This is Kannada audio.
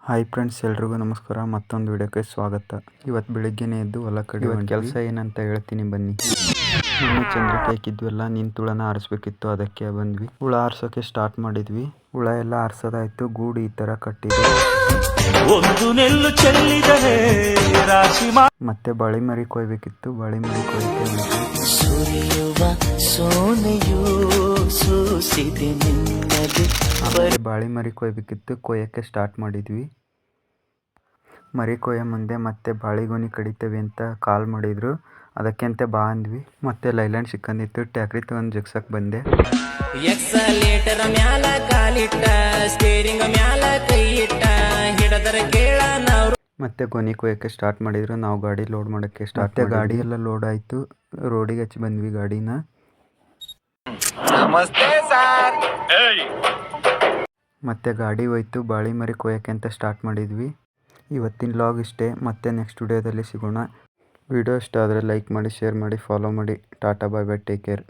ಹಾಯ್ ಫ್ರೆಂಡ್ಸ್, ಎಲ್ರಿಗೂ ನಮಸ್ಕಾರ. ಮತ್ತೊಂದು ವಿಡಿಯೋಕ್ಕೆ ಸ್ವಾಗತ. ಇವತ್ತು ಬೆಳಿಗ್ಗೆನೇ ಎದ್ದು ಹೊಲ ಕಡೆ ಕೆಲಸ ಏನಂತ ಹೇಳ್ತೀನಿ ಬನ್ನಿ. ಮೊನ್ನೆ ಚಂದ್ರಿಕೆ ಹಾಕಿದ್ವಲ್ಲ, ನೀನು ತುಳನ ಆರಿಸ್ಬೇಕಿತ್ತು, ಅದಕ್ಕೆ ಬಂದ್ವಿ. ಹುಳ ಆರಿಸೋಕೆ ಸ್ಟಾರ್ಟ್ ಮಾಡಿದ್ವಿ. ಹುಳ ಎಲ್ಲ ಆರಿಸೋದಾಯ್ತು. ಗೂಡು ಈ ಥರ ಕಟ್ಟಿದೆ. ಮತ್ತೆ ಬಾಳಿ ಮರಿ ಕೊಯ್ಬೇಕಿತ್ತು. ಬಾಳಿ ಮರಿ ಕೊಯ್ಕೆ ಬಾಳಿ ಮರಿ ಕೊಯ್ಬೇಕಿತ್ತು. ಕೊಯ್ಯೋಕ್ಕೆ ಸ್ಟಾರ್ಟ್ ಮಾಡಿದ್ವಿ. ಮರಿ ಕೊಯ್ಯೋ ಮುಂದೆ ಮತ್ತೆ ಬಾಳಿಗೊನಿ ಕಡಿತೇವೆ ಅಂತ ಕಾಲ್ ಮಾಡಿದ್ರು. ಅದಕ್ಕೆ ಅಂತ ಬಾ ಅಂದ್ವಿ. ಮತ್ತೆ ಲೈಲ್ಯಾಂಡ್ ಸಿಕ್ಕಂದಿತ್ತು. ಟ್ಯಾಕ್ರಿ ತಗೊಂಡು ಜಗ್ಸಕ್ಕೆ ಬಂದೆ. ಮತ್ತೆ ಗೊನಿ ಕೊಯ್ಯೋಕ್ಕೆ ಸ್ಟಾರ್ಟ್ ಮಾಡಿದ್ರು. ನಾವು ಗಾಡಿ ಲೋಡ್ ಮಾಡೋಕ್ಕೆ ಸ್ಟಾರ್ಟ್. ಗಾಡಿ ಎಲ್ಲ ಲೋಡ್ ಆಯಿತು. ರೋಡಿಗೆ ಹಚ್ಚಿ ಬಂದ್ವಿ ಗಾಡಿನ. ಮತ್ತೆ ಗಾಡಿ ಹೋಯ್ತು. ಬಾಳಿ ಮರಿ ಕೊಯ್ಯೋಕ್ಕೆ ಅಂತ ಸ್ಟಾರ್ಟ್ ಮಾಡಿದ್ವಿ. ಇವತ್ತಿನ ಲಾಗ್ ಇಷ್ಟೇ. ಮತ್ತೆ ನೆಕ್ಸ್ಟ್ ವಿಡಿಯೋದಲ್ಲಿ ಸಿಗೋಣ. ವಿಡಿಯೋ ಇಷ್ಟ ಆದರೆ ಲೈಕ್ ಮಾಡಿ, ಶೇರ್ ಮಾಡಿ, ಫಾಲೋ ಮಾಡಿ. Tata, bye bye, take care.